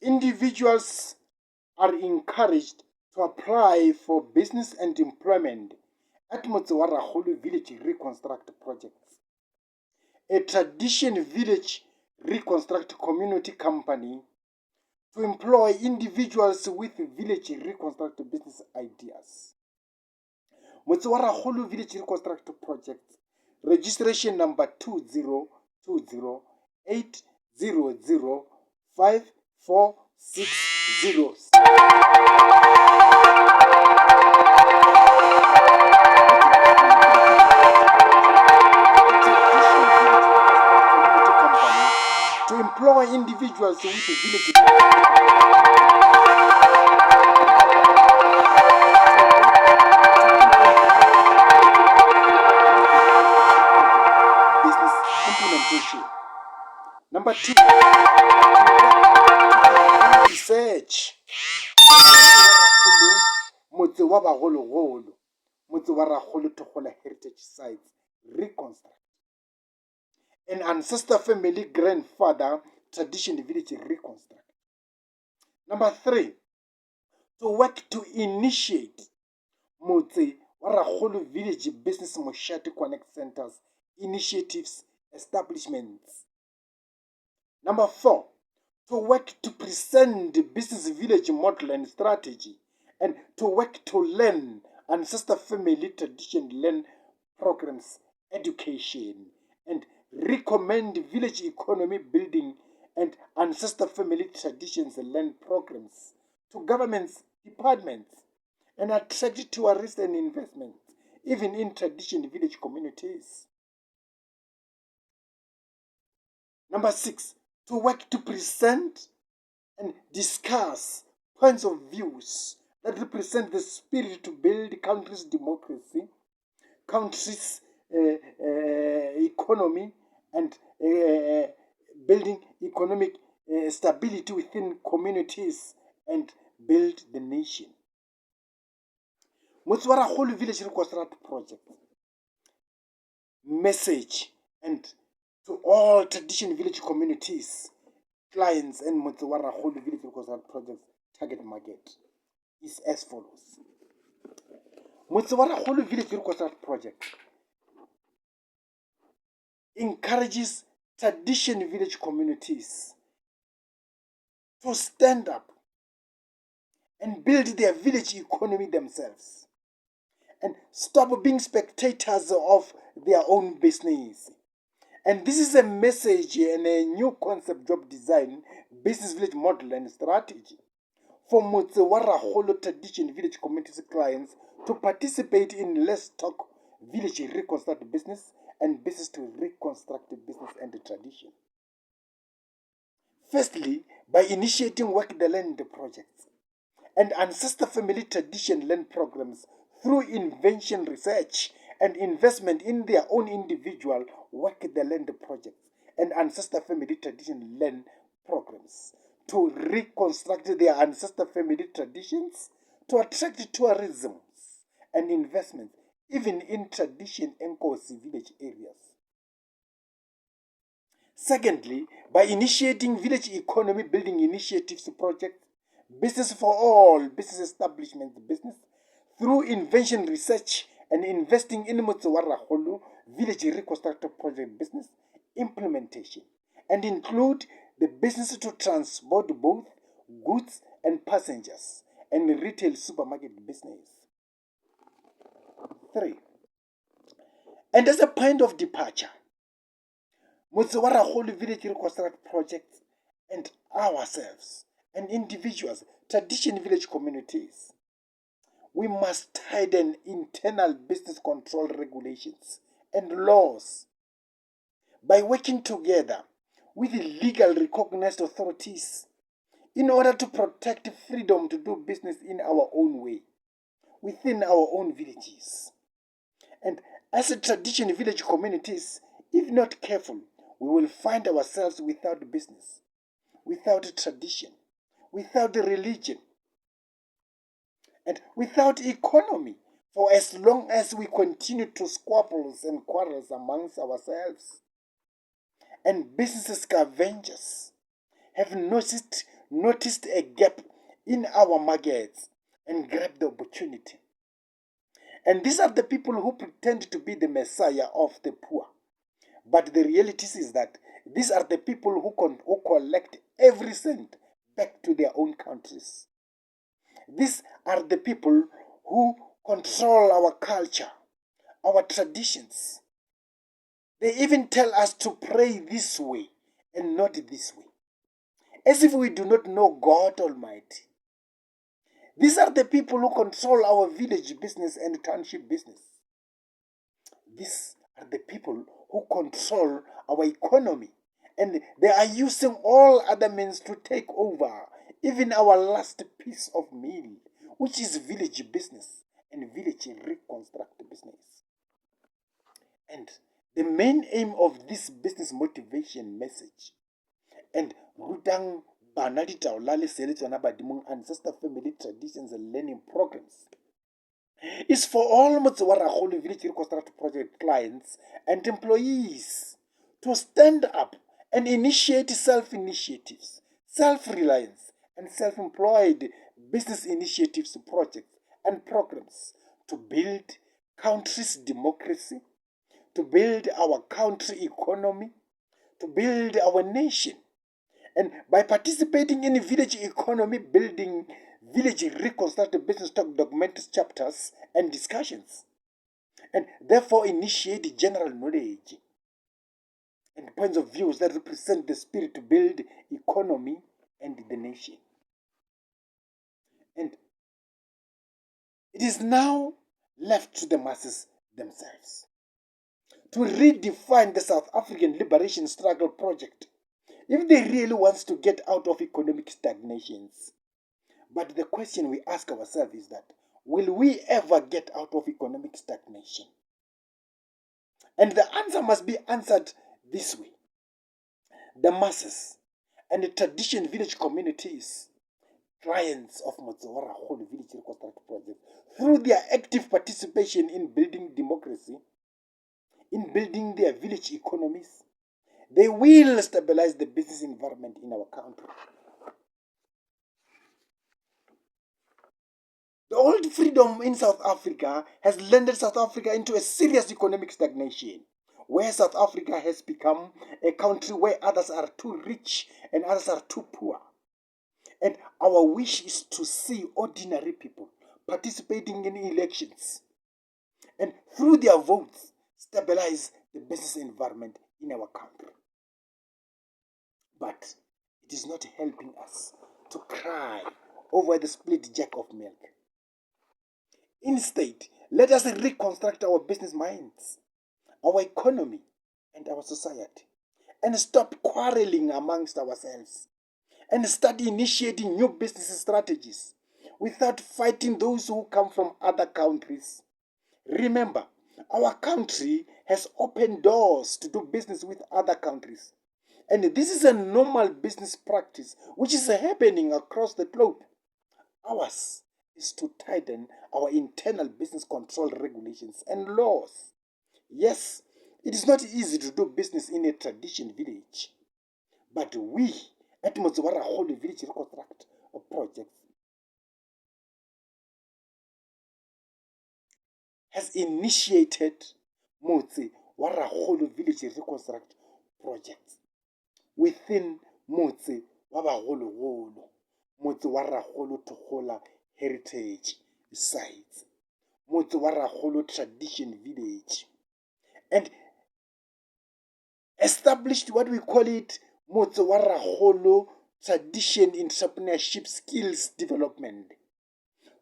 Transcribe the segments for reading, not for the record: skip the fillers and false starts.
Individuals are encouraged to apply for business and employment at MOTSE wa RAKGOLO Village Reconstruct projects. A tradition village reconstruct community company to employ individuals with village reconstruct business ideas. MOTSE wa RAKGOLO Village Reconstruct project registration number 202080054606. To employ individuals with village business implementation. Number 2, research. MOTSE wa RAKGOLO, MOTSE wa RAKGOLO Togola Heritage Sites, Reconstruct. An ancestor family grandfather tradition village reconstruct. Number 3, to work to initiate MOTSE wa RAKGOLO Village Business Moshate Connect Centers initiatives establishments. Number 4, to work to present the business village model and strategy, and to work to learn ancestor family tradition learn programs, education, and recommend village economy building and ancestor family traditions learn programs to governments, departments, and attract tourists and investments, even in tradition village communities. Number 6, to work to present and discuss points of views that represent the spirit to build country's democracy, country's economy, and building economic stability within communities and build the nation. MOTSE wa RAKGOLO Village Reconstruct project message and to all tradition village communities, clients, and MOTSE wa RAKGOLO Village Reconstruct project target market is as follows. MOTSE wa RAKGOLO Village Reconstruct project encourages tradition village communities to stand up and build their village economy themselves and stop being spectators of their own business. And this is a message and a new concept job design, business village model and strategy for MOTSE wa RAKGOLO tradition village communities clients to participate in Let's Talk Village Reconstruct business and business to reconstruct business and tradition. Firstly, by initiating Work the Land projects and ancestor family tradition land programs through invention research and investment in their own individual Work the Land projects and ancestor family tradition land programs to reconstruct their ancestor family traditions, to attract tourism and investment even in tradition and village areas. Secondly, by initiating village economy building initiatives projects, business for all business establishments business, through invention research and investing in MOTSE wa RAKGOLO Village Reconstruct project business implementation, and include the business to transport both goods and passengers and retail supermarket business. 3. And as a point of departure, MOTSE wa RAKGOLO Village Reconstruct projects and ourselves and individuals, tradition village communities, we must tighten internal business control regulations and laws by working together with legal recognized authorities in order to protect freedom to do business in our own way, within our own villages. And as a tradition village communities, if not careful, we will find ourselves without business, without tradition, without religion, and without economy, for as long as we continue to squabbles and quarrels amongst ourselves. And business scavengers have noticed noticed a gap in our markets and grabbed the opportunity. And these are the people who pretend to be the Messiah of the poor. But the reality is that these are the people who collect every cent back to their own countries. These are the people who control our culture, our traditions. They even tell us to pray this way and not this way, as if we do not know God Almighty. These are the people who control our village business and township business. These are the people who control our economy, and they are using all other means to take over even our last piece of meal, which is village business and village reconstruct business. And the main aim of this business motivation message and rutang bana ditaola le sele tsona badimong ancestor family traditions and learning programs is for all Motse wa Ragolo Village Reconstruct Project clients and employees to stand up and initiate self-initiatives, self-reliance, and self-employed business initiatives, projects, and programs to build country's democracy, to build our country economy, to build our nation. And by participating in village economy building, village reconstructed business talk documents, chapters, and discussions, and therefore initiate general knowledge and points of views that represent the spirit to build economy and the nation. And it is now left to the masses themselves to redefine the South African liberation struggle project if they really want to get out of economic stagnations. But the question we ask ourselves is that, will we ever get out of economic stagnation? And the answer must be answered this way. The masses and the tradition village communities, clients of Motse wa Ragolo Village Reconstruct Project, through their active participation in building democracy, in building their village economies, they will stabilize the business environment in our country. The old freedom in South Africa has landed South Africa into a serious economic stagnation, where South Africa has become a country where others are too rich and others are too poor. And our wish is to see ordinary people participating in elections and through their votes stabilize the business environment in our country. But it is not helping us to cry over the split jug of milk. Instead, let us reconstruct our business minds, our economy, and our society, and stop quarreling amongst ourselves, and start initiating new business strategies without fighting those who come from other countries. Remember, our country has opened doors to do business with other countries, and this is a normal business practice which is happening across the globe. Ours is to tighten our internal business control regulations and laws. Yes, it is not easy to do business in a tradition village, but we at Motse wa Ragolo Village Reconstruct Project has initiated Motse wa Ragolo Village Reconstruct Project within Motse wa Bagologolo, Motse wa Ragolo Togola Heritage Sites, Motse wa Ragolo Tradition Village, and established what we call it Motse wa Ragolo Tradition Entrepreneurship Skills Development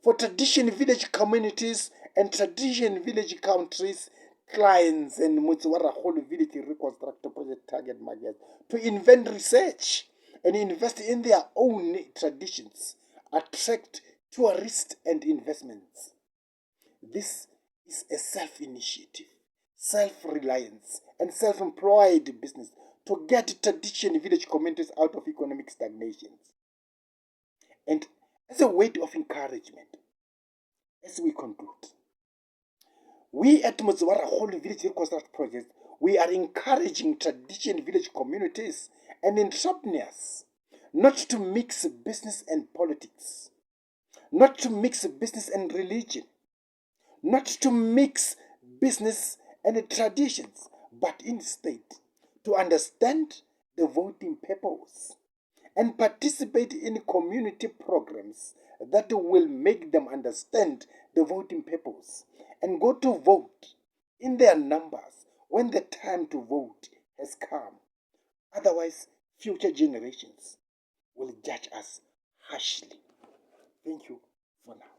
for tradition village communities and tradition village countries, clients, and Motse wa Ragolo Village Reconstruct Project target market to invent research and invest in their own traditions, attract tourists and investments. This is a self-initiative, self-reliance, and self-employed business to get tradition village communities out of economic stagnations. And as a word of encouragement, as we conclude, we at Motse wa Ragolo Village Reconstruct Project, we are encouraging tradition village communities and entrepreneurs not to mix business and politics, not to mix business and religion, not to mix business and traditions, but instead to understand the voting purpose and participate in community programs that will make them understand the voting purpose and go to vote in their numbers when the time to vote has come. Otherwise, future generations will judge us harshly. Thank you for now.